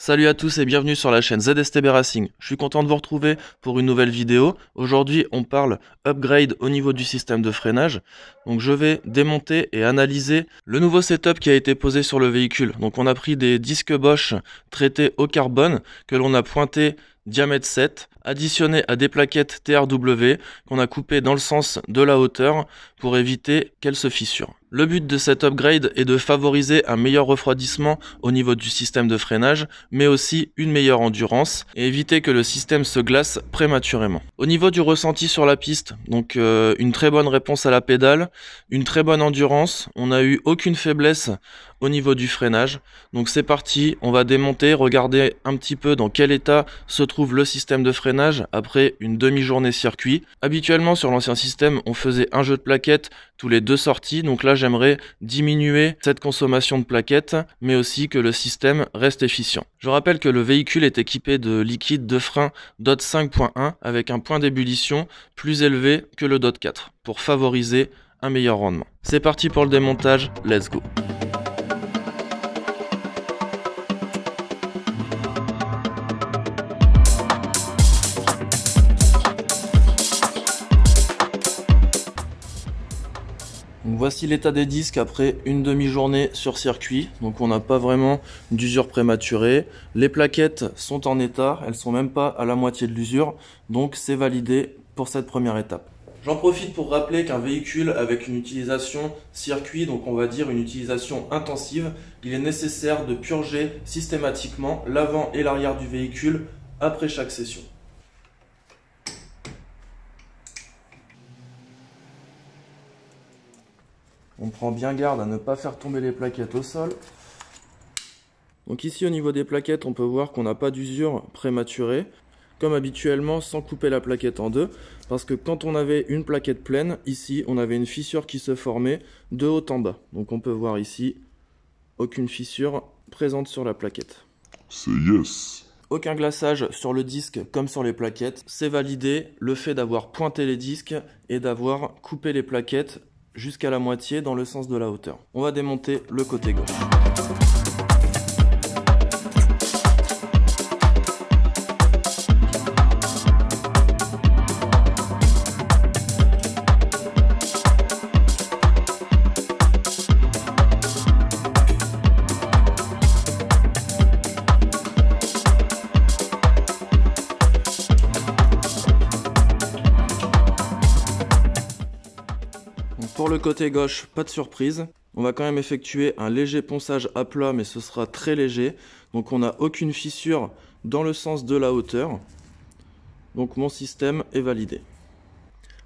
Salut à tous et bienvenue sur la chaîne ZSTB Racing. Je suis content de vous retrouver pour une nouvelle vidéo. Aujourd'hui, on parle upgrade au niveau du système de freinage. Donc je vais démonter et analyser le nouveau setup qui a été posé sur le véhicule. Donc on a pris des disques Bosch traités au carbone que l'on a pointés diamètre 7, additionnés à des plaquettes TRW qu'on a coupées dans le sens de la hauteur pour éviter qu'elles se fissurent. Le but de cet upgrade est de favoriser un meilleur refroidissement au niveau du système de freinage, mais aussi une meilleure endurance et éviter que le système se glace prématurément. Au niveau du ressenti sur la piste, donc une très bonne réponse à la pédale, une très bonne endurance, on n'a eu aucune faiblesse au niveau du freinage. Donc c'est parti, on va démonter, regarder un petit peu dans quel état se trouve le système de freinage après une demi-journée circuit. Habituellement sur l'ancien système, on faisait un jeu de plaquettes tous les 2 sorties, donc là j'aimerais diminuer cette consommation de plaquettes, mais aussi que le système reste efficient. Je rappelle que le véhicule est équipé de liquide de frein DOT 5.1 avec un point d'ébullition plus élevé que le DOT 4 pour favoriser un meilleur rendement. C'est parti pour le démontage, let's go! Donc voici l'état des disques après une demi-journée sur circuit, donc on n'a pas vraiment d'usure prématurée. Les plaquettes sont en état, elles sont même pas à la moitié de l'usure, donc c'est validé pour cette première étape. J'en profite pour rappeler qu'un véhicule avec une utilisation circuit, donc on va dire une utilisation intensive, il est nécessaire de purger systématiquement l'avant et l'arrière du véhicule après chaque session. On prend bien garde à ne pas faire tomber les plaquettes au sol. Donc ici au niveau des plaquettes, on peut voir qu'on n'a pas d'usure prématurée, comme habituellement sans couper la plaquette en deux, parce que quand on avait une plaquette pleine, ici on avait une fissure qui se formait de haut en bas. Donc on peut voir ici, aucune fissure présente sur la plaquette. C'est yes. Aucun glaçage sur le disque comme sur les plaquettes. C'est validé le fait d'avoir pointé les disques et d'avoir coupé les plaquettes jusqu'à la moitié dans le sens de la hauteur. On va démonter le côté gauche. Pour le côté gauche, pas de surprise. On va quand même effectuer un léger ponçage à plat, mais ce sera très léger. Donc on n'a aucune fissure dans le sens de la hauteur. Donc mon système est validé.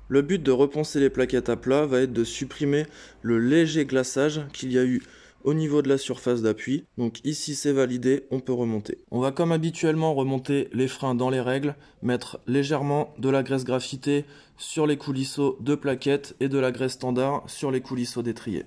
Le but de reponcer les plaquettes à plat va être de supprimer le léger glaçage qu'il y a eu au niveau de la surface d'appui. Donc ici c'est validé, on peut remonter. On va comme habituellement remonter les freins dans les règles, mettre légèrement de la graisse graphitée sur les coulisseaux de plaquettes et de la graisse standard sur les coulisseaux d'étrier.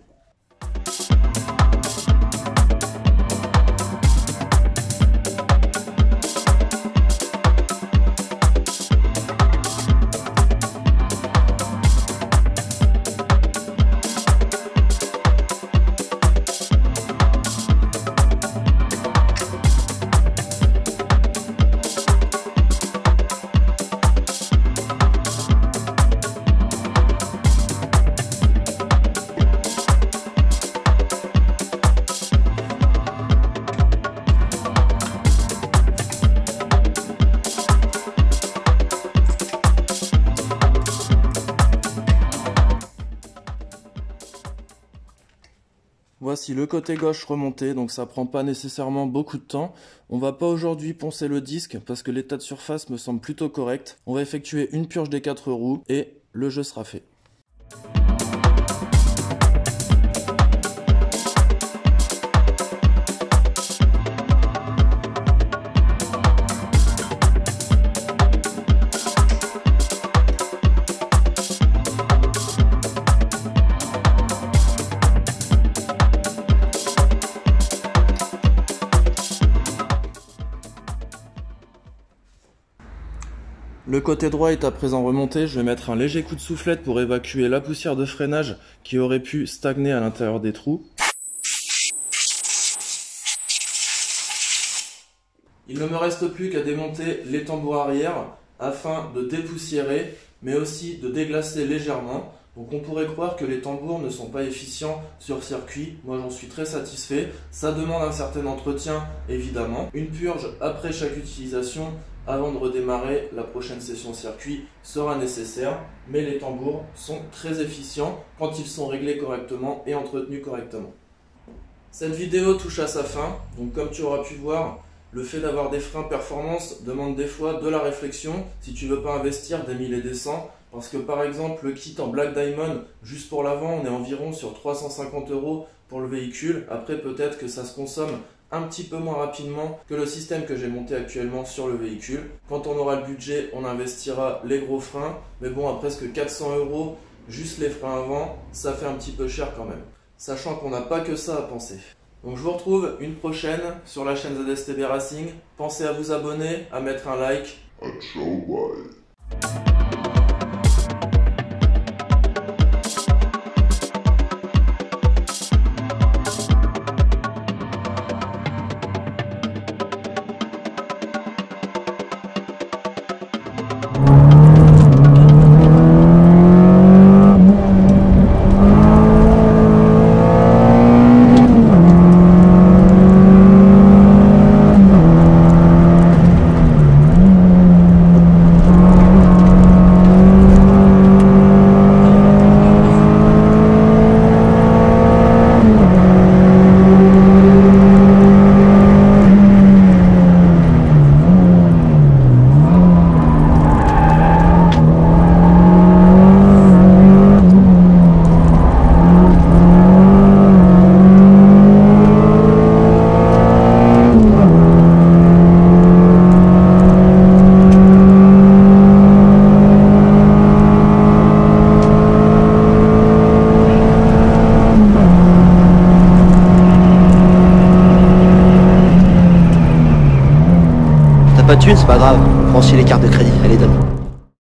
Voici le côté gauche remonté, donc ça prend pas nécessairement beaucoup de temps. On va pas aujourd'hui poncer le disque parce que l'état de surface me semble plutôt correct. On va effectuer une purge des 4 roues et le jeu sera fait. Le côté droit est à présent remonté, je vais mettre un léger coup de soufflette pour évacuer la poussière de freinage qui aurait pu stagner à l'intérieur des trous. Il ne me reste plus qu'à démonter les tambours arrière afin de dépoussiérer, mais aussi de déglacer légèrement. Donc on pourrait croire que les tambours ne sont pas efficients sur circuit, moi j'en suis très satisfait. Ça demande un certain entretien évidemment. Une purge après chaque utilisation avant de redémarrer la prochaine session circuit sera nécessaire, mais les tambours sont très efficients quand ils sont réglés correctement et entretenus correctement. Cette vidéo touche à sa fin, donc comme tu auras pu voir, le fait d'avoir des freins performance demande des fois de la réflexion si tu veux pas investir des 1000 et des 100. Parce que par exemple, le kit en Black Diamond, juste pour l'avant, on est environ sur 350 € pour le véhicule. Après, peut-être que ça se consomme un petit peu moins rapidement que le système que j'ai monté actuellement sur le véhicule. Quand on aura le budget, on investira les gros freins. Mais bon, à presque 400 €, juste les freins avant, ça fait un petit peu cher quand même. Sachant qu'on n'a pas que ça à penser. Donc je vous retrouve une prochaine sur la chaîne ZSTB Racing. Pensez à vous abonner, à mettre un like. Ciao, bye. T'as pas de thunes, c'est pas grave. Prends aussi les cartes de crédit, allez donne.